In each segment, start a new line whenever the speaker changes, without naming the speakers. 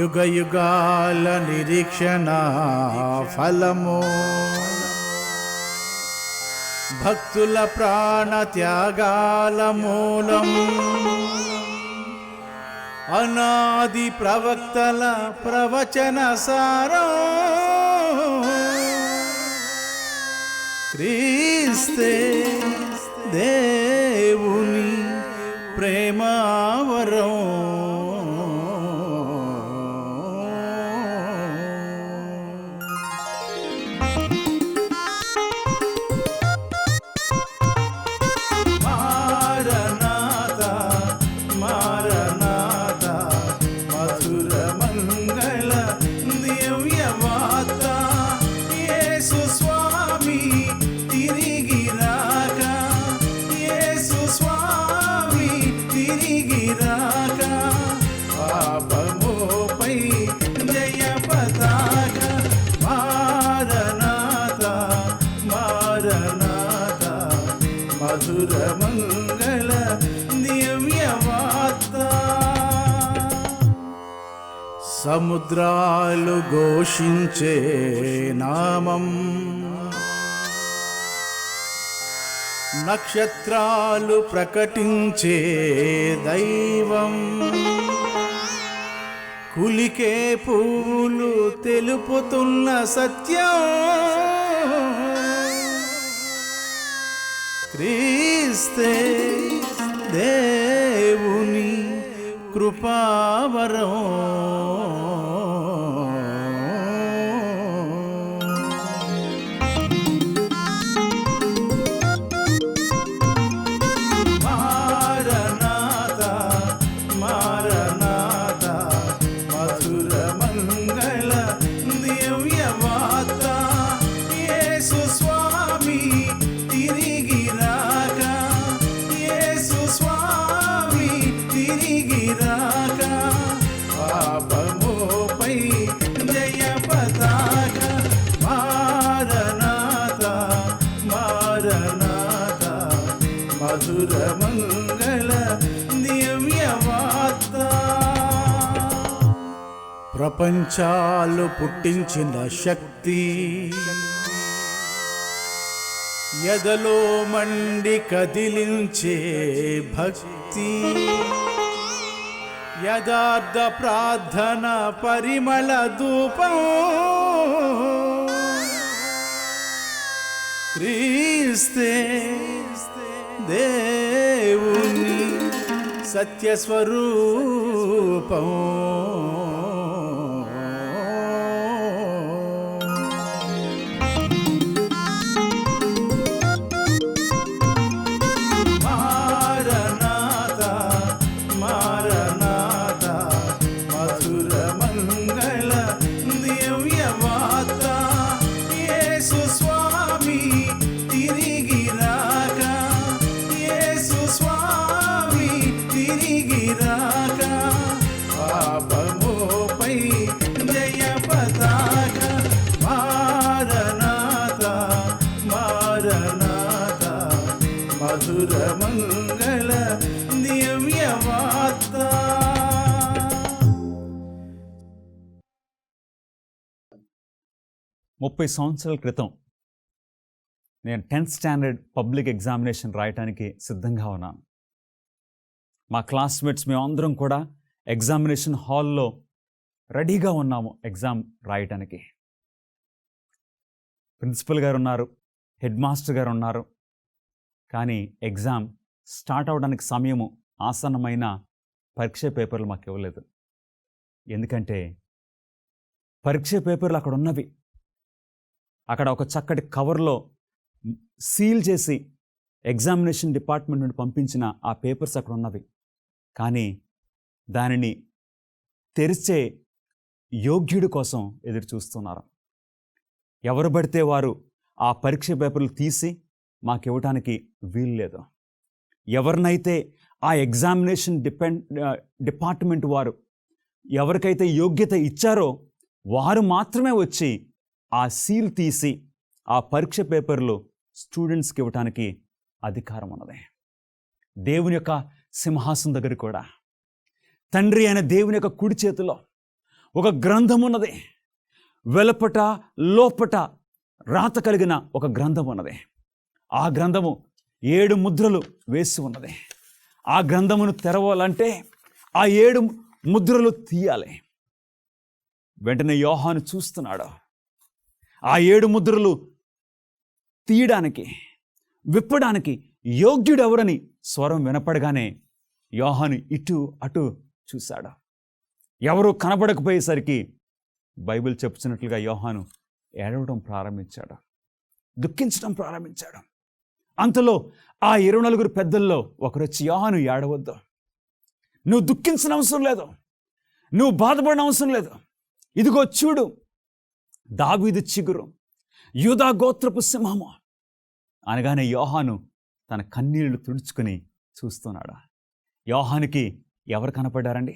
యుగ యుగాల నిరీక్షణ ఫలము, భక్తుల ప్రాణ త్యాగాల మూలం, అనాది ప్రవక్తల ప్రవచన సారం, క్రీస్తే దేవుని ప్రేమావరం. మధుర మంగళ దివ్య వార్త. సముద్రాలు ఘోషించే నామం, నక్షత్రాలు ప్రకటించే దైవం, కులికే పువ్వులు తెలుపుతున్న సత్యం, క్రీస్తే దేవుని కృపావరం. మధుర మంగళ దివ్య వార్త. ప్రపంచాలు పుట్టించిన శక్తి, ఎదలో మండి కదిలించే భక్తి, యథార్థ ప్రార్థన పరిమళ ధూపం, క్రీస్తే దేవుని సత్యస్వరూపం. మధుర మంగళ దివ్య వార్త.
30 సంవత్సరాల క్రితం నేను 10th స్టాండర్డ్ పబ్లిక్ ఎగ్జామినేషన్ రాయటానికి సిద్ధంగా ఉన్నాను. మా క్లాస్మేట్స్ మేమందరం కూడా ఎగ్జామినేషన్ హాల్లో రెడీగా ఉన్నాము ఎగ్జామ్ రాయటానికి. ప్రిన్సిపల్ గారు ఉన్నారు, హెడ్ మాస్టర్ గారు ఉన్నారు. కానీ ఎగ్జామ్ స్టార్ట్ అవడానికి సమయము ఆసన్నమైన పరీక్ష పేపర్లు మాకు ఇవ్వలేదు. ఎందుకంటే పరీక్ష పేపర్లు అక్కడ ఉన్నవి, అక్కడ ఒక చక్కటి కవర్లో సీల్ చేసి ఎగ్జామినేషన్ డిపార్ట్మెంట్ నుండి పంపించిన ఆ పేపర్స్ అక్కడ ఉన్నవి. కానీ దానిని తెరిచే యోగ్యుడి కోసం ఎదురు చూస్తున్నారు. ఎవరు పడితే వారు ఆ పరీక్ష పేపర్లు తీసి మాకు ఇవ్వటానికి వీలు లేదు. ఎవరినైతే ఆ ఎగ్జామినేషన్ డిపార్ట్మెంట్ వారు ఎవరికైతే యోగ్యత ఇచ్చారో వారు మాత్రమే వచ్చి ఆ సీల్ తీసి ఆ పరీక్ష పేపర్లు స్టూడెంట్స్కి ఇవ్వటానికి అధికారం ఉన్నది. దేవుని యొక్క సింహాసనం దగ్గర కూడా తండ్రి అయిన దేవుని యొక్క కుడి చేతిలో ఒక గ్రంథం ఉన్నది. వెలుపట లోపట రాత కలిగిన ఒక గ్రంథం ఉన్నది. ఆ గ్రంథము 7 ముద్రలు వేసి ఉన్నది. ఆ గ్రంథమును తెరవాలంటే ఆ 7 ముద్రలు తీయాలి. వెంటనే యోహాను చూస్తున్నాడు. ఆ 7 ముద్రలు తీయడానికి, విప్పడానికి యోగ్యుడెవరని స్వరం వినపడగానే యోహాను ఇటు అటు చూశాడు. ఎవరు కనబడకపోయేసరికి బైబిల్ చెప్తున్నట్లుగా యోహాను ఏడవడం ప్రారంభించాడు, దుఃఖించడం ప్రారంభించాడు. అంతలో ఆ 24 పెద్దల్లో ఒకరు వచ్చి, యోహాను ఏడవద్దు, నువ్వు దుఃఖించిన అవసరం లేదు, నువ్వు బాధపడిన అవసరం లేదు, ఇదిగో చూడు, దావీదు చిగురు, యూదా గోత్రపు సింహము అనగానే యోహాను తన కన్నీళ్లు తుడుచుకుని చూస్తున్నాడు. యోహానుకి ఎవరు కనపడ్డారండి?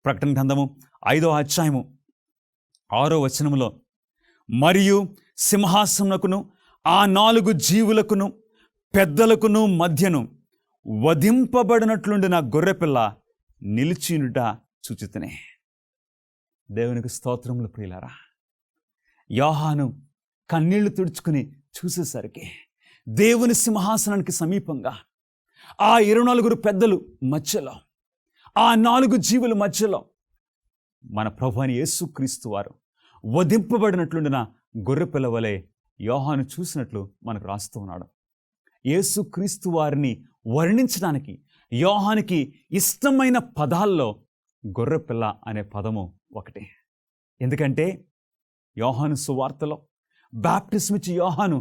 ప్రకటన గ్రంథము 5వ అధ్యాయము 6వ వచనములో, మరియు సింహాసనమునకును ఆ 4 జీవులకును పెద్దలకును మధ్యను వధింపబడినట్లుండి నా గొర్రెపిల్ల నిలిచినుట చూచితిని. దేవునికి స్తోత్రములు ప్రియులారా. యోహాను కన్నీళ్లు తుడుచుకుని చూసేసరికి దేవుని సింహాసనానికి సమీపంగా ఆ 24 పెద్దలు మధ్యలో, ఆ 4 జీవుల మధ్యలో మన ప్రభువైన యేసుక్రీస్తు వారు వధింపబడినట్లుండిన గొర్రెపిల్ల వలె యోహాను చూసినట్లు మనకు రాస్తూ ఉన్నాడు. యేసుక్రీస్తు వారిని వర్ణించడానికి యోహానికి ఇష్టమైన పదాల్లో గొర్రెపిల్ల అనే పదము ఒకటి. ఎందుకంటే యోహాను సువార్తలో బాప్టిస్మిచ్చి యోహాను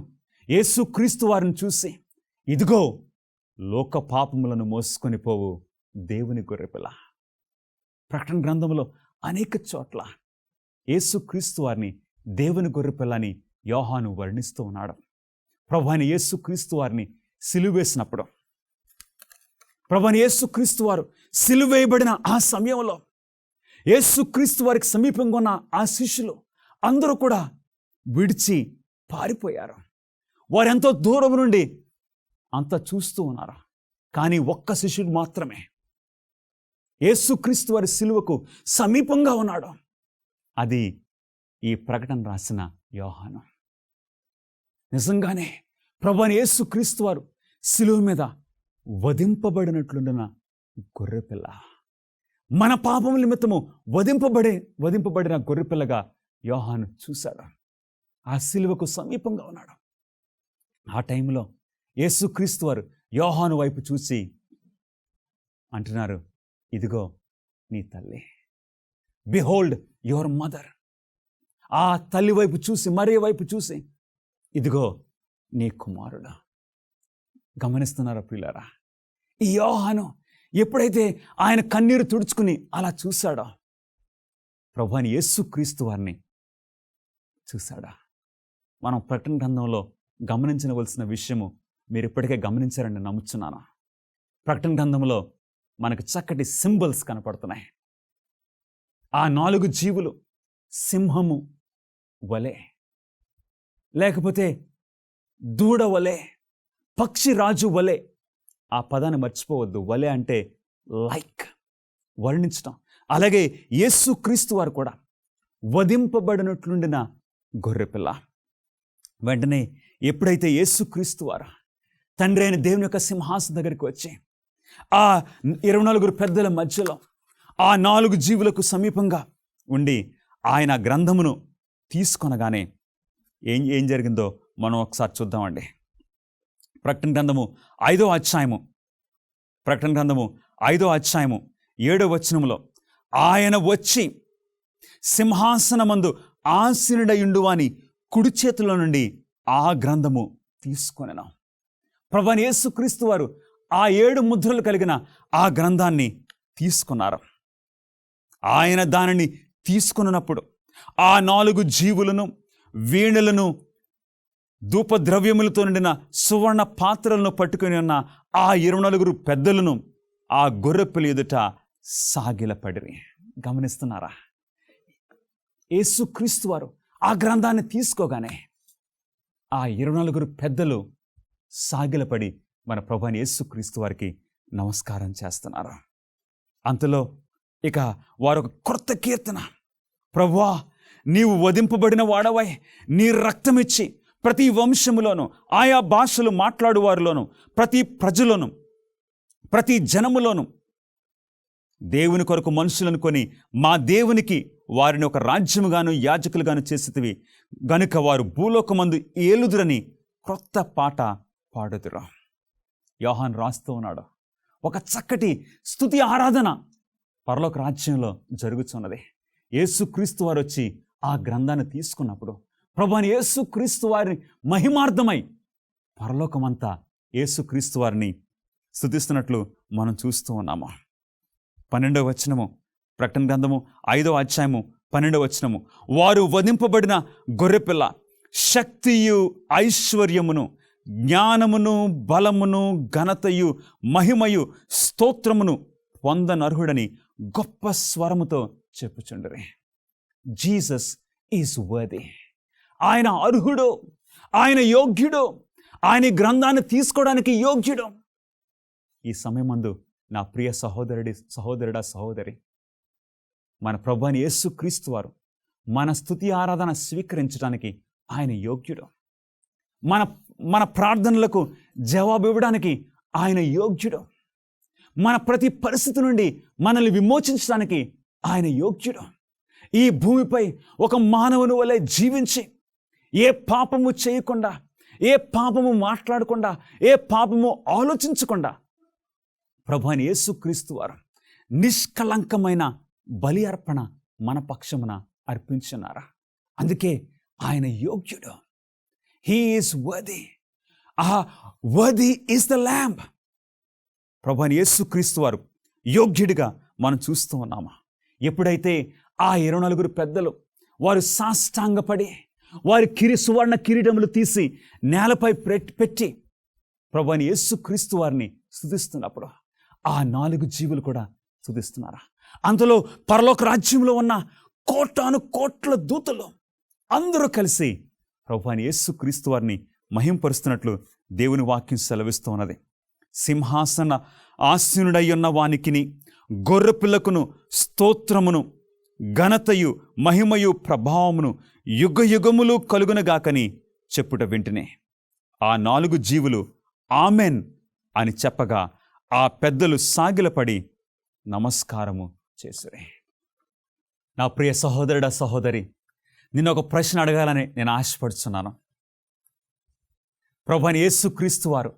యేసుక్రీస్తు వారిని చూసి, ఇదిగో లోక పాపములను మోసుకొని పోవు దేవుని గొర్రెపిల్ల. ప్రకటన గ్రంథంలో అనేక చోట్ల యేసుక్రీస్తు వారిని దేవుని గొర్రెపిల్లని యోహాను వర్ణిస్తూ ఉన్నాడు. ప్రభువైన యేసుక్రీస్తు వారిని సిలువేసినప్పుడు, ప్రభువైన యేసుక్రీస్తు వారు సిలువేయబడిన ఆ సమయంలో యేసుక్రీస్తు వారికి సమీపంగా ఉన్న ఆ శిష్యులు అందరూ కూడా విడిచి పారిపోయారు. వారెంతో దూరం నుండి అంత చూస్తూ ఉన్నారు. కానీ ఒక్క శిష్యుడు మాత్రమే యేసుక్రీస్తు వారి సిలువకు సమీపంగా ఉన్నాడు. అది ఈ ప్రకటన రాసిన యోహాను. నిజంగానే ప్రభువైన యేసుక్రీస్తు వారు సిలువ మీద వధింపబడినట్లుండిన గొర్రెపిల్ల, మన పాపముల నిమిత్తము వధింపబడిన గొర్రెపిల్లగా యోహాను చూశాడు. ఆ సిలువకు సమీపంగా ఉన్నాడు. ఆ టైంలో యేసుక్రీస్తు వారు యోహాను వైపు చూసి అంటున్నారు, ఇదిగో నీ తల్లి, బిహోల్డ్ యువర్ మదర్. ఆ తల్లి వైపు చూసి, మరియ వైపు చూసి, ఇదిగో నీ కుమారుడు. గమనిస్తున్నారా ప్రియులారా? ఈ యోహాను ఎప్పుడైతే ఆయన కన్నీరు తుడుచుకుని అలా చూశాడో, ప్రభువైన యేసుక్రీస్తు వారిని చూశాడా? మనం ప్రకటన గ్రంథంలో గమనించవలసిన విషయము మీరు ఇప్పటికే గమనించారని నమ్ముచున్నాను. ప్రకటన గ్రంథంలో మనకు చక్కటి సింబల్స్ కనపడుతున్నాయి. ఆ 4 జీవులు సింహము వలె, లేకపోతే దూడ వలె, పక్షి రాజు వలె. ఆ పదాన్ని మర్చిపోవద్దు. వలె అంటే లైక్, వర్ణించటం. అలాగే యేసుక్రీస్తు వారు కూడా వధింపబడినట్లుండిన గొర్రెపిల్ల. వెంటనే ఎప్పుడైతే యేసుక్రీస్తు వారు తండ్రి అయిన దేవుని యొక్క సింహాసనం దగ్గరికి వచ్చి ఆ 24 పెద్దల మధ్యలో ఆ 4 జీవులకు సమీపంగా ఉండి ఆయన గ్రంథమును తీసుకొనగానే ఏం జరిగిందో మనం ఒకసారి చూద్దామండి. ప్రకటన గ్రంథము 5వ అధ్యాయము 7వ వచనములో, ఆయన వచ్చి సింహాసనమందు ఆసీనుడయుండువాని కుడి చేతిలో నుండి ఆ గ్రంథము తీసుకొనెను. ప్రభువైన యేసుక్రీస్తు వారు ఆ 7 ముద్రలు కలిగిన ఆ గ్రంథాన్ని తీసుకున్నారు. ఆయన దానిని తీసుకున్నప్పుడు ఆ 4 జీవులను, వీణులను, ధూపద్రవ్యములతో నిండిన సువర్ణ పాత్రలను పట్టుకుని ఉన్న ఆ 24 పెద్దలను ఆ గొర్రెపిల్ల ఎదుట సాగిలపడిరి. గమనిస్తున్నారా? యేసుక్రీస్తు వారు ఆ గ్రంథాన్ని తీసుకోగానే ఆ 24 పెద్దలు సాగిలపడి మన ప్రభువైన యేసుక్రీస్తు వారికి నమస్కారం చేస్తున్నారు. అంతలో ఇక వారు ఒక క్రొత్త కీర్తన, ప్రభువా, నీవు వధింపబడిన వాడవై నీ రక్తమిచ్చి ప్రతి వంశములోను, ఆయా భాషలు మాట్లాడువారిలోను, ప్రతి ప్రజలోను, ప్రతి జనములోను దేవుని కొరకు మనుషులను కొని మా దేవునికి వారిని ఒక రాజ్యముగాను యాజకులుగాను చేసితివి గనుక వారు భూలోకమందు ఏలుదురని క్రొత్త పాట పాడుదురు. యోహాన్ రాస్తూ ఉన్నాడు, ఒక చక్కటి స్తుతి ఆరాధన పరలోక రాజ్యంలో జరుగుతున్నది. యేసుక్రీస్తు వారు వచ్చి ఆ గ్రంథాన్ని తీసుకున్నప్పుడు ప్రభువైన యేసుక్రీస్తు వారిని మహిమార్థమై పరలోకమంతా యేసుక్రీస్తు వారిని స్తుతిస్తున్నట్లు మనం చూస్తూ ఉన్నాము. 12వ వచనము, ప్రకటన గ్రంథము 5వ అధ్యాయము 12వ వచనము, వారు వధింపబడిన గొర్రెపిల్ల శక్తియు ఐశ్వర్యమును జ్ఞానమును బలమును ఘనతయు మహిమయు స్తోత్రమును పొందనర్హుడని గొప్ప స్వరముతో చెప్పుచుండరే. Jesus is worthy. ఆయన అర్హుడు, ఆయన యోగ్యుడు, ఆయన గ్రంథాన్ని తీసుకోవడానికి యోగ్యుడు. ఈ సమయమందు నా ప్రియ సహోదరుడా సహోదరి, మన ప్రభువైన యేసుక్రీస్తు వారు మన స్తుతి ఆరాధన స్వీకరించడానికి ఆయన యోగ్యుడు. మన ప్రార్థనలకు జవాబు ఇవ్వడానికి ఆయన యోగ్యుడు. మన ప్రతి పరిస్థితి నుండి మనల్ని విమోచించడానికి ఆయన యోగ్యుడు. ఈ భూమిపై ఒక మానవుని వలె జీవించి ఏ పాపము చేయకుండా, ఏ పాపము మాట్లాడకుండా, ఏ పాపము ఆలోచించకుండా ప్రభువైన యేసుక్రీస్తు వారు నిష్కలంకమైన బలి అర్పణ మన పక్షమున అర్పించున్నారా. అందుకే ఆయన యోగ్యుడు. He is worthy. Worthy is the lamb. ప్రభువైన యేసుక్రీస్తు వారు యోగ్యుడిగా మనం చూస్తూ ఉన్నామా? ఎప్పుడైతే ఆ 24 పెద్దలు వారు సాష్టాంగపడి వారి సువర్ణ కిరీటములు తీసి నేలపై పెట్టి ప్రభువైన యేసుక్రీస్తు వారిని స్తుతిస్తున్నప్పుడు ఆ 4 జీవులు కూడా స్తుతిస్తున్నారా? అందులో పరలోక రాజ్యంలో ఉన్న కోటాను కోట్ల దూతలు అందరూ కలిసి ప్రభువైన యేసుక్రీస్తు వారిని మహింపరుస్తున్నట్లు దేవుని వాక్యం సెలవిస్తూ ఉన్నది. సింహాసన ఆసీనుడై ఉన్న వానికిని గొర్రెపిల్లకును స్తోత్రమును ఘనతయు మహిమయు ప్రభావమును యుగ యుగములు కలుగునగాకని చెప్పుట వింటనే ఆ 4 జీవులు ఆమెన్ అని చెప్పగా ఆ పెద్దలు సాగిలపడి నమస్కారము చేసిరి. నా ప్రియ సహోదరుడా సహోదరి, నిన్ను ఒక ప్రశ్న అడగాలని నేను ఆశపడుతున్నాను. ప్రభువైన యేసుక్రీస్తు వారు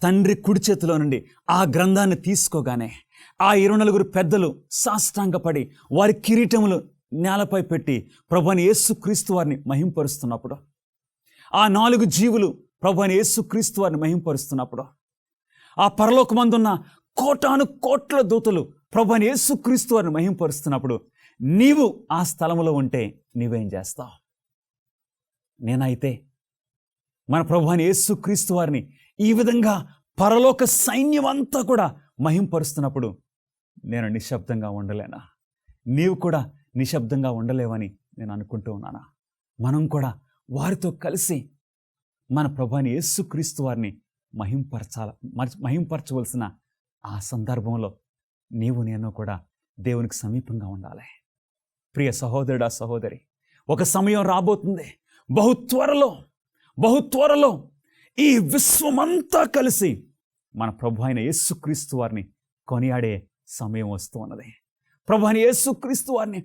తండ్రి కుడి చేతిలో నుండి ఆ గ్రంథాన్ని తీసుకోగానే ఆ 24 పెద్దలు సాష్టాంగపడి వారి కిరీటములు నేలపై పెట్టి ప్రభువైన యేసుక్రీస్తు వారిని మహింపరుస్తున్నప్పుడు, ఆ 4 జీవులు ప్రభువైన యేసుక్రీస్తు వారిని మహింపరుస్తున్నప్పుడు, ఆ పరలోకమందున్న కోటాను కోట్ల దూతలు ప్రభువైన యేసుక్రీస్తు వారిని మహింపరుస్తున్నప్పుడు నీవు ఆ స్థలములో ఉంటే నీవేం చేస్తావు? నేనైతే మన ప్రభువైన యేసుక్రీస్తు వారిని ఈ విధంగా పరలోక సైన్యం అంతా కూడా మహింపరుస్తున్నప్పుడు నేను నిశ్శబ్దంగా ఉండలేనా? నీవు కూడా నిశ్శబ్దంగా ఉండలేవని నేను అనుకుంటూ ఉన్నానా? మనం కూడా వారితో కలిసి మన ప్రభువైన యేసుక్రీస్తు వారిని మహింపరచవలసిన ఆ సందర్భంలో నీవు నేను కూడా దేవునికి సమీపంగా ఉండాలి. ప్రియ సహోదరుడా సహోదరి, ఒక సమయం రాబోతుంది, బహు త్వరలో ఈ విశ్వమంతా కలిసి మన ప్రభువైన యేసుక్రీస్తు వారిని కొనియాడే సమయం వస్తూ ఉన్నది. ప్రభువైన యేసుక్రీస్తు వారిని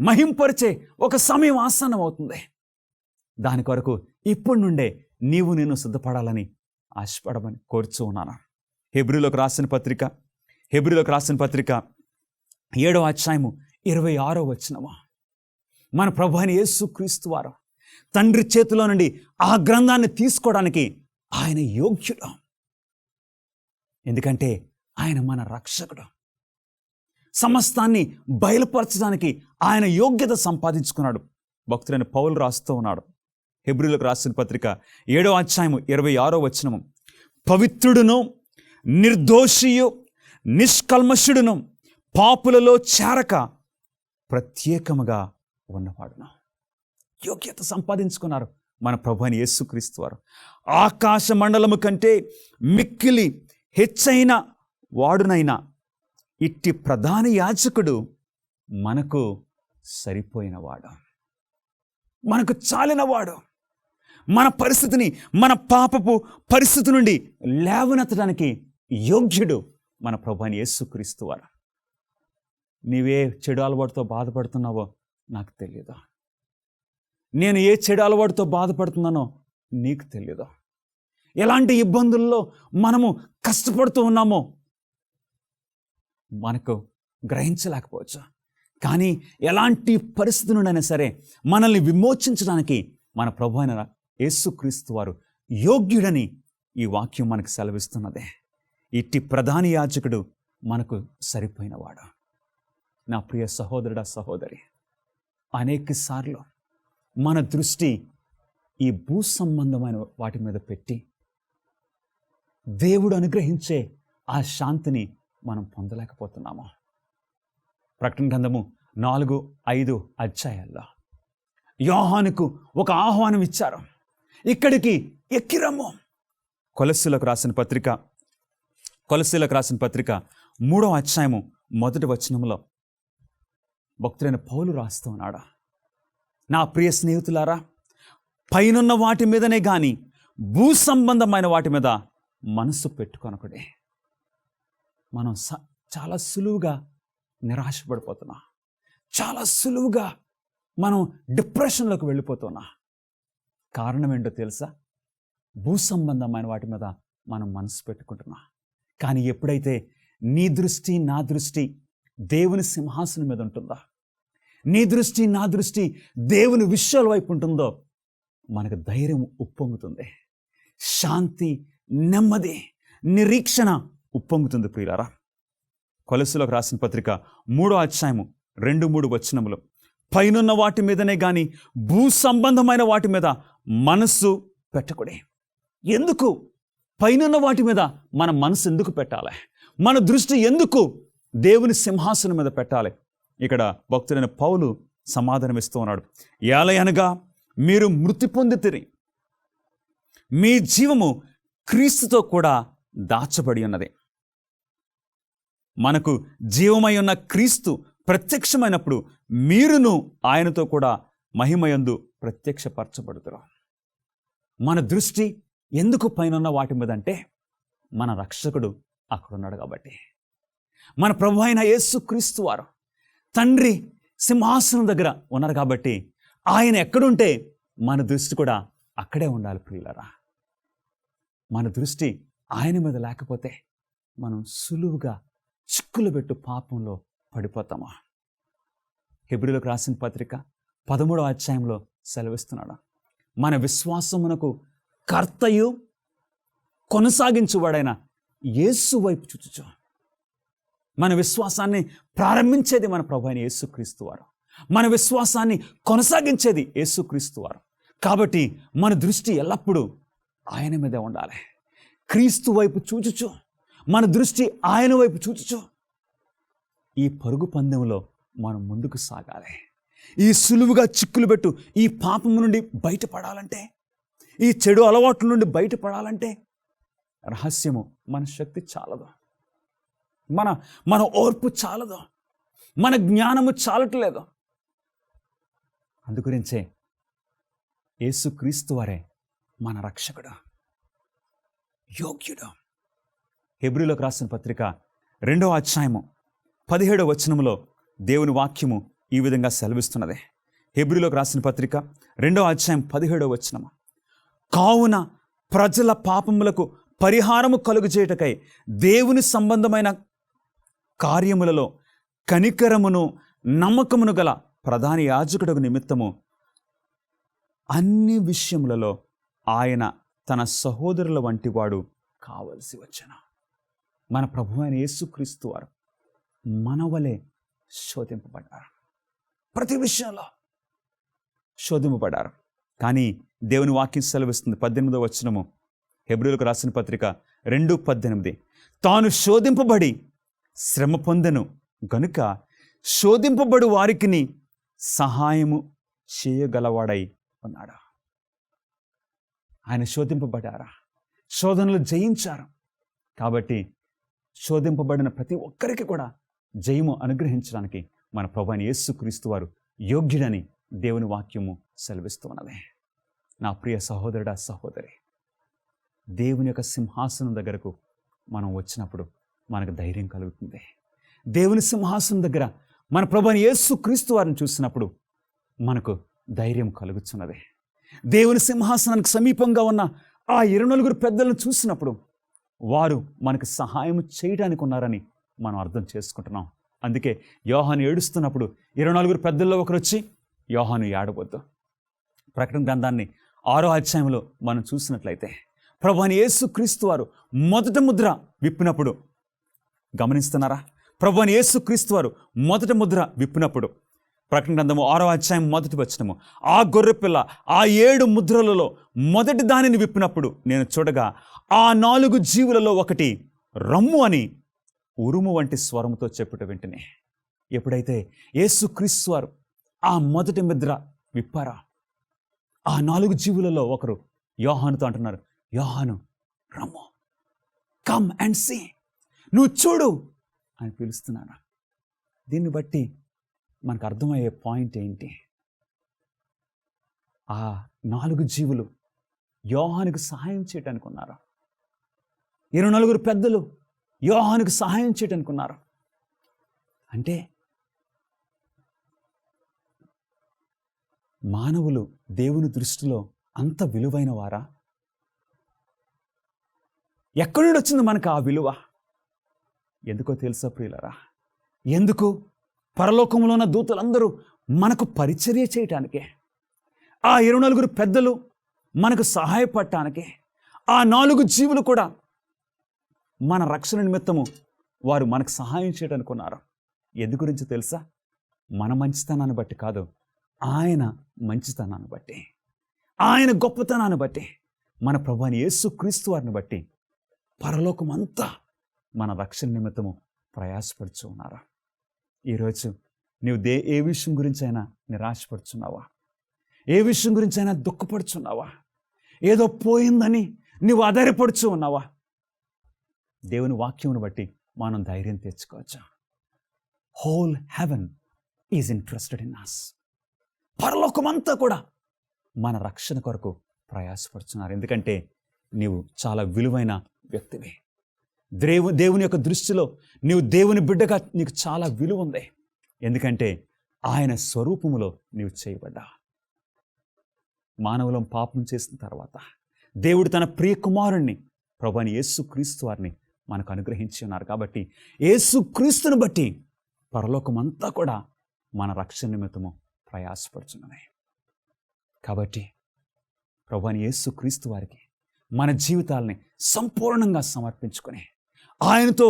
మహింపరిచే ఒక సమయం ఆసన్నం అవుతుంది. దాని కొరకు ఇప్పటి నుండే నీవు నేను సిద్ధపడాలని ఆశపడమని కోరుచూ ఉన్నాను. హెబ్రీలోకి రాసిన పత్రిక 7వ అధ్యాయము 26వ వచనము, మన ప్రభువైన యేసుక్రీస్తు వారు తండ్రి చేతిలో నుండి ఆ గ్రంథాన్ని తీసుకోవడానికి ఆయన యోగ్యుడు. ఎందుకంటే ఆయన మన రక్షకుడు. సమస్తాన్ని బయలుపరచడానికి ఆయన యోగ్యత సంపాదించుకున్నాడు. భక్తుడైన పౌలు రాస్తూ ఉన్నాడు, హెబ్రీలోకి రాసిన పత్రిక 7వ అధ్యాయము 26వ వచనము, పవిత్రుడును నిర్దోషియు నిష్కల్మషుడును పాపులలో చేరక ప్రత్యేకముగా ఉన్నవాడును. యోగ్యత సంపాదించుకున్నారు మన ప్రభువైన యేసుక్రీస్తు వారు. ఆకాశ మండలము కంటే మిక్కిలి హెచ్చైన వాడునైనా ఇట్టి ప్రధాన యాజకుడు మనకు సరిపోయినవాడు, మనకు చాలినవాడు. మన పరిస్థితిని, మన పాపపు పరిస్థితి నుండి లేవనెత్తడానికి యోగ్యుడు మన ప్రభువైన యేసుక్రీస్తు వారు. నీవే చెడు అలవాటుతో బాధపడుతున్నావో నాకు తెలియదు. నేను ఏ చెడు అలవాటుతో బాధపడుతున్నానో నీకు తెలియదు. ఎలాంటి ఇబ్బందుల్లో మనము కష్టపడుతూ ఉన్నామో మనకు గ్రహించలేకపోవచ్చు. కానీ ఎలాంటి పరిస్థితి నుండైనా సరే మనల్ని విమోచించడానికి మన ప్రభువైన యేసుక్రీస్తు వారు యోగ్యుడని ఈ వాక్యం మనకు సెలవిస్తున్నదే. ఇట్టి ప్రధాన యాజకుడు మనకు సరిపోయినవాడు. నా ప్రియ సహోదరుడా, సహోదరి, అనేక సార్లు మన దృష్టి ఈ భూ సంబంధమైన వాటి మీద పెట్టి దేవుడు అనుగ్రహించే ఆ శాంతిని మనం పొందలేకపోతున్నాము. ప్రకటన గ్రంథము 4-5 అధ్యాయాల్లో యోహానుకు ఒక ఆహ్వానం ఇచ్చారు. ఇక్కడికి ఎక్కిరమ్ము. కొలస్సీలకు రాసిన పత్రిక 3వ అధ్యాయము 1వ వచనంలో భక్తుడైన పౌలు రాస్తూ ఉన్నాడు, నా ప్రియ స్నేహితులారా, పైనున్న వాటి మీదనే కానీ భూ సంబంధమైన వాటి మీద మనసు పెట్టుకొనకుడే. మనం చాలా సులువుగా నిరాశపడిపోతున్నాం. చాలా సులువుగా మనం డిప్రెషన్లోకి వెళ్ళిపోతున్నా. కారణం ఏంటో తెలుసా? భూ సంబంధమైన వాటి మీద మనం మనసు పెట్టుకుంటున్నాం. కానీ ఎప్పుడైతే నీ దృష్టి, నా దృష్టి దేవుని సింహాసనం మీద ఉంటుందో, నీ దృష్టి, నా దృష్టి దేవుని విషయాల వైపు ఉంటుందో, మనకు ధైర్యం ఉప్పొంగుతుంది, శాంతి, నెమ్మది, నిరీక్షణ ఉప్పొంగుతుంది. ప్రియులారా, కొలస్సీలకు రాసిన పత్రిక 3వ అధ్యాయము 2-3 వచనములు, పైనున్న వాటి మీదనే కానీ భూ సంబంధమైన వాటి మీద మనస్సు పెట్టకూడే. ఎందుకు పైనున్న వాటి మీద మన మనసు ఎందుకు పెట్టాలి? మన దృష్టి ఎందుకు దేవుని సింహాసనం మీద పెట్టాలి? ఇక్కడ భక్తుడైన పౌలు సమాధానం ఇస్తూ ఉన్నాడు. ఏలయనగా మీరు మృతి పొందితిరి, మీ జీవము క్రీస్తుతో కూడా దాచబడి ఉన్నది. మనకు జీవమై ఉన్న క్రీస్తు ప్రత్యక్షమైనప్పుడు మీరును ఆయనతో కూడా మహిమయందు ప్రత్యక్షపరచబడుతురు. మన దృష్టి ఎందుకు పైనున్న వాటి మీద అంటే మన రక్షకుడు అక్కడున్నాడు కాబట్టి. మన ప్రభు అయిన యేసుక్రీస్తు వారు తండ్రి సింహాసనం దగ్గర ఉన్నారు కాబట్టి ఆయన ఎక్కడుంటే మన దృష్టి కూడా అక్కడే ఉండాలి. ప్రియులారా, మన దృష్టి ఆయన మీద లేకపోతే మనం సులువుగా చిక్కులు పెట్టు పాపంలో పడిపోతామా? హెబ్రీయులకు రాసిన పత్రిక 13వ అధ్యాయంలో సెలవిస్తున్నాడు, మన విశ్వాసమునకు కర్తయు కొనసాగించువాడైన యేసు వైపు చూచుచు. మన విశ్వాసాన్ని ప్రారంభించేది మన ప్రభు అయిన యేసుక్రీస్తు వారు, మన విశ్వాసాన్ని కొనసాగించేది యేసుక్రీస్తు వారు. కాబట్టి మన దృష్టి ఎల్లప్పుడూ ఆయన మీదే ఉండాలి. క్రీస్తు వైపు చూచుచు, మన దృష్టి ఆయన వైపు చూచుచు ఈ పరుగు పందెంలో మనం ముందుకు సాగాలి. ఈ సులువుగా చిక్కులు పెట్టు ఈ పాపము నుండి బయటపడాలంటే, ఈ చెడు అలవాట్ల నుండి బయటపడాలంటే రహస్యము మన శక్తి చాలదు, మన ఓర్పు చాలదు, మన జ్ఞానము చాలట్లేదు. అందుగురించే యేసుక్రీస్తు వారే మన రక్షకుడు, యోగ్యుడు. హెబ్రీయులకు రాసిన పత్రిక 2వ అధ్యాయము 17వ వచనములో దేవుని వాక్యము ఈ విధంగా సెలవిస్తున్నది. హెబ్రీయులకు రాసిన పత్రిక 2వ అధ్యాయం 17వ వచనము, కావున ప్రజల పాపములకు పరిహారము కలుగజేయుటకై దేవుని సంబంధమైన కార్యములలో కనికరమును నమ్మకమును గల ప్రధాన యాజకుడకు నిమిత్తము అన్ని విషయములలో ఆయన తన సహోదరుల వంటి వాడు కావలసి వచ్చెను. మన ప్రభువైన యేసుక్రీస్తు వారు మనవలే శోధింపబడ్డారు, ప్రతి విషయంలో శోధింపబడ్డారు. కానీ దేవుని వాక్యం సెలవిస్తుంది 18వ వచనము, హెబ్రీయులకు రాసిన పత్రిక 2:18, తాను శోధింపబడి శ్రమ పొందెను గనుక శోధింపబడు వారికి సహాయము చేయగలవాడై ఉన్నాడు. ఆయన శోధింపబడ్డారా, శోధనలు జయించారు. కాబట్టి శోధింపబడిన ప్రతి ఒక్కరికి కూడా జయము అనుగ్రహించడానికి మన ప్రభువైన యేసుక్రీస్తు వారు యోగ్యుడని దేవుని వాక్యము సెలవిస్తూ ఉన్నది. నా ప్రియ సహోదరుడా, సహోదరి, దేవుని యొక్క సింహాసనం దగ్గరకు మనం వచ్చినప్పుడు మనకు ధైర్యం కలుగుతుంది. దేవుని సింహాసనం దగ్గర మన ప్రభువైన యేసుక్రీస్తు వారిని చూసినప్పుడు మనకు ధైర్యం కలుగుతున్నది. దేవుని సింహాసనానికి సమీపంగా ఉన్న ఆ 24 పెద్దలను చూసినప్పుడు వారు మనకు సహాయం చేయడానికి ఉన్నారని మనం అర్థం చేసుకుంటున్నాం. అందుకే యోహాను ఏడుస్తున్నప్పుడు 24 పెద్దల్లో ఒకరు వచ్చి, యోహాను ఏడవద్దు. ప్రకటన గ్రంథాన్ని 6వ అధ్యాయంలో మనం చూసినట్లయితే ప్రభువైన యేసుక్రీస్తు వారు మొదటి ముద్ర విప్పినప్పుడు, గమనిస్తున్నారా? ప్రభువైన యేసుక్రీస్తు వారు మొదటి ముద్ర విప్పినప్పుడు, ప్రకటన గ్రంథము 6వ అధ్యాయం మొదటి వచనము, ఆ గొర్రెపిల్ల ఆ 7 ముద్రలలో మొదటి దానిని విప్పినప్పుడు నేను చూడగా ఆ 4 జీవులలో ఒకటి రమ్ము అని ఉరుము వంటి స్వరముతో చెప్పుట వెంటనే, ఎప్పుడైతే యేసుక్రీస్తు వారు ఆ మొదటి ముద్ర విప్పారా, ఆ 4 జీవులలో ఒకరు యోహానుతో అంటున్నారు, యోహాను రమ్ము, కమ్ అండ్ సీ, నువ్వు చూడు అని పిలుస్తున్నాను. దీన్ని బట్టి మనకు అర్థమయ్యే పాయింట్ ఏంటి? ఆ 4 జీవులు యోహానుకు సహాయం చేయటానికి ఉన్నారు. 24 పెద్దలు యోహానుకు సహాయం చేయటానికి ఉన్నారు. అంటే మానవులు దేవుని దృష్టిలో అంత విలువైన వారా? ఎక్కడి నుండి వచ్చింది మనకు ఆ విలువ? ఎందుకో తెలుసా ప్రియులరా? ఎందుకు? పరలోకంలో ఉన్న దూతలందరూ మనకు పరిచర్య చేయటానికే, ఆ 24 పెద్దలు మనకు సహాయపడటానికే, ఆ 4 జీవులు కూడా మన రక్షణ నిమిత్తము వారు మనకు సహాయం చేయడానికి ఉన్నారు. ఎందు గురించి తెలుసా? మన మంచితనాన్ని బట్టి కాదు, ఆయన మంచితనాన్ని బట్టి, ఆయన గొప్పతనాన్ని బట్టి, మన ప్రభువైన యేసుక్రీస్తు వారిని బట్టి పరలోకం అంతా మన రక్షణ నిమిత్తము ప్రయాసపడుచు ఉన్నారు. ఈరోజు నీవు ఏ విషయం గురించి అయినా నిరాశపడుచున్నావా? ఏ విషయం గురించి అయినా దుఃఖపడుచున్నావా? ఏదో పోయిందని నీవు ఆధారపడుచు ఉన్నావా? దేవుని వాక్యమును బట్టి మనం ధైర్యం తెచ్చుకోవచ్చు. Whole heaven is interested in us. పరలోకమంతా కూడా మన రక్షణ కొరకు ప్రయాసపడుతున్నారు. ఎందుకంటే నీవు చాలా విలువైన వ్యక్తివి. దేవుని యొక్క దృష్టిలో నీవు దేవుని బిడ్డగా నీకు చాలా విలువ ఉంది. ఎందుకంటే ఆయన స్వరూపములో నీవు చేయబడ్డా. మానవులం పాపం చేసిన తర్వాత దేవుడు తన ప్రియ కుమారుణ్ణి ప్రభువైన యేసుక్రీస్తు వారిని మనకు అనుగ్రహించి ఉన్నారు. కాబట్టి యేసుక్రీస్తుని బట్టి పరలోకమంతా కూడా మన రక్షణ నిమిత్తము ప్రయాసపడుచున్నది. కాబట్టి ప్రభువైన యేసుక్రీస్తు వారికి మన జీవితాలని సంపూర్ణంగా సమర్పించుకొని ఆయనతో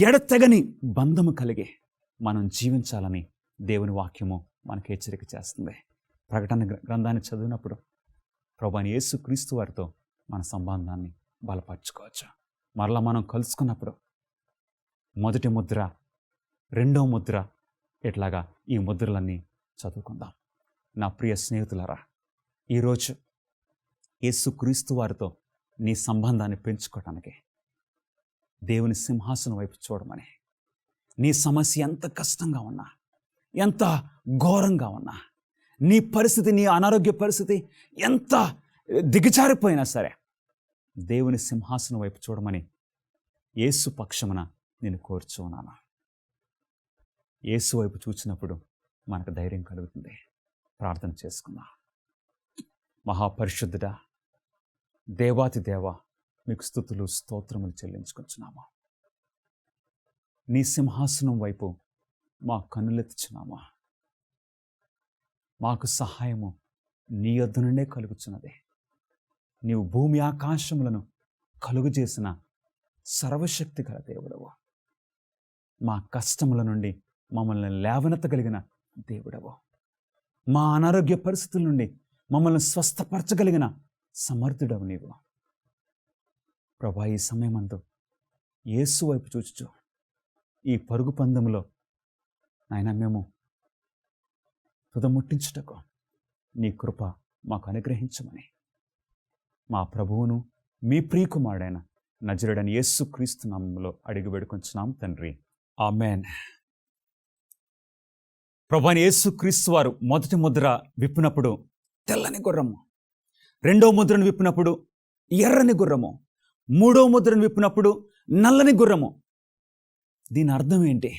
ఎడతెగని బంధము కలిగి మనం జీవించాలని దేవుని వాక్యము మనకు హెచ్చరిక చేస్తుంది. ప్రకటన గ్రంథాన్ని చదివినప్పుడు ప్రభువైన యేసుక్రీస్తు వారితో మన సంబంధాన్ని బలపరచుకోవచ్చు. మరలా మనం కలుసుకున్నప్పుడు మొదటి ముద్ర, రెండవ ముద్ర, ఇట్లాగా ఈ ముద్రలన్నీ చదువుకుందాం. నా ప్రియ స్నేహితులారా, ఈరోజు యేసుక్రీస్తు వారితో నీ సంబంధాన్ని పెంచుకోవటానికి దేవుని సింహాసనం వైపు చూడమని, నీ సమస్య ఎంత కష్టంగా ఉన్నా, ఎంత ఘోరంగా ఉన్నా, నీ పరిస్థితి, నీ అనారోగ్య పరిస్థితి ఎంత దిగజారిపోయినా సరే దేవుని సింహాసనం వైపు చూడమని యేసు పక్షమున నేను కోరుచున్నాను. యేసు వైపు చూచినప్పుడు మనకు ధైర్యం కలుగుతుంది. ప్రార్థన చేసుకుందాం. మహాపరిశుద్ధుడా, దేవాతి దేవ, మీకు స్తుతులు స్తోత్రములు చెల్లించుకొచ్చున్నాము. నీ సింహాసనం వైపు మా కన్నులెత్తుచున్నాము. మాకు సహాయము నీ యొద్ద నుండే కలుగుచున్నది. నీవు భూమి ఆకాశములను కలుగజేసిన సర్వశక్తి గల దేవుడవు. మా కష్టముల నుండి మమ్మల్ని లేవనెత్తగలిగిన దేవుడవు. మా అనారోగ్య పరిస్థితుల నుండి మమ్మల్ని స్వస్థపరచగలిగిన సమర్థుడవు నీవు. ప్రభా, ఈ సమయమందు యేసు వైపు చూచుచు ఈ పరుగు పందెములో నాయన మేము తుదముట్టించుటకు నీ కృప మాకు అనుగ్రహించమని మా ప్రభువును మీ ప్రియకుమారుడైన నజరుడైన యేసుక్రీస్తు నామములో అడిగి వేడుకొంచున్నాం తండ్రి. ఆమేన్. ప్రభువైన యేసుక్రీస్తు వారు మొదటి ముద్ర విప్పినప్పుడు తెల్లని గుర్రము, రెండో ముద్రను విప్పినప్పుడు ఎర్రని గుర్రము, మూడో ముద్రను విప్పినప్పుడు నల్లని గుర్రము. దీని అర్థం ఏంటి?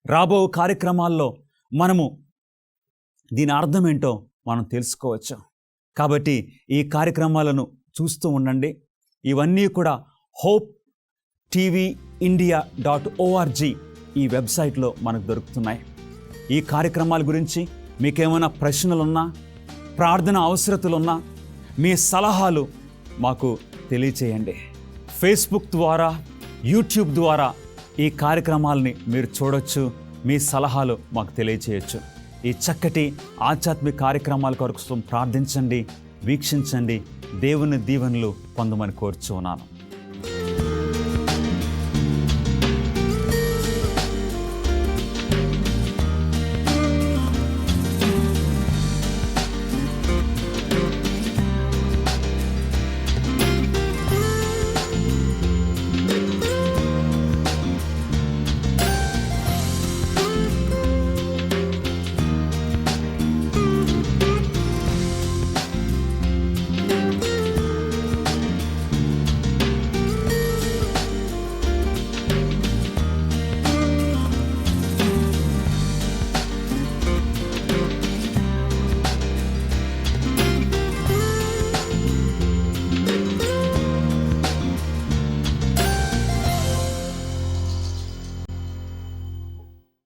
రాబో కార్యక్రమాల్లో మనము దీని అర్థం ఏంటో మనం తెలుసుకోవచ్చు. కాబట్టి ఈ కార్యక్రమాలను చూస్తూ ఉండండి. ఇవన్నీ కూడా HopeTVIndia.org ఈ వెబ్సైట్లో మనకు దొరుకుతున్నాయి. ఈ కార్యక్రమాల గురించి మీకేమైనా ప్రశ్నలున్నా, ప్రార్థన అవసరతలున్నా, మీ సలహాలు మాకు తెలియచేయండి. ఫేస్బుక్ ద్వారా, యూట్యూబ్ ద్వారా ఈ కార్యక్రమాలని మీరు చూడొచ్చు. మీ సలహాలు మాకు తెలియచేయచ్చు. ఈ చక్కటి ఆధ్యాత్మిక కార్యక్రమాల కొరకు ప్రార్థించండి, వీక్షించండి. దేవుని దీవెనలు పొందమని కోరుచున్నాను.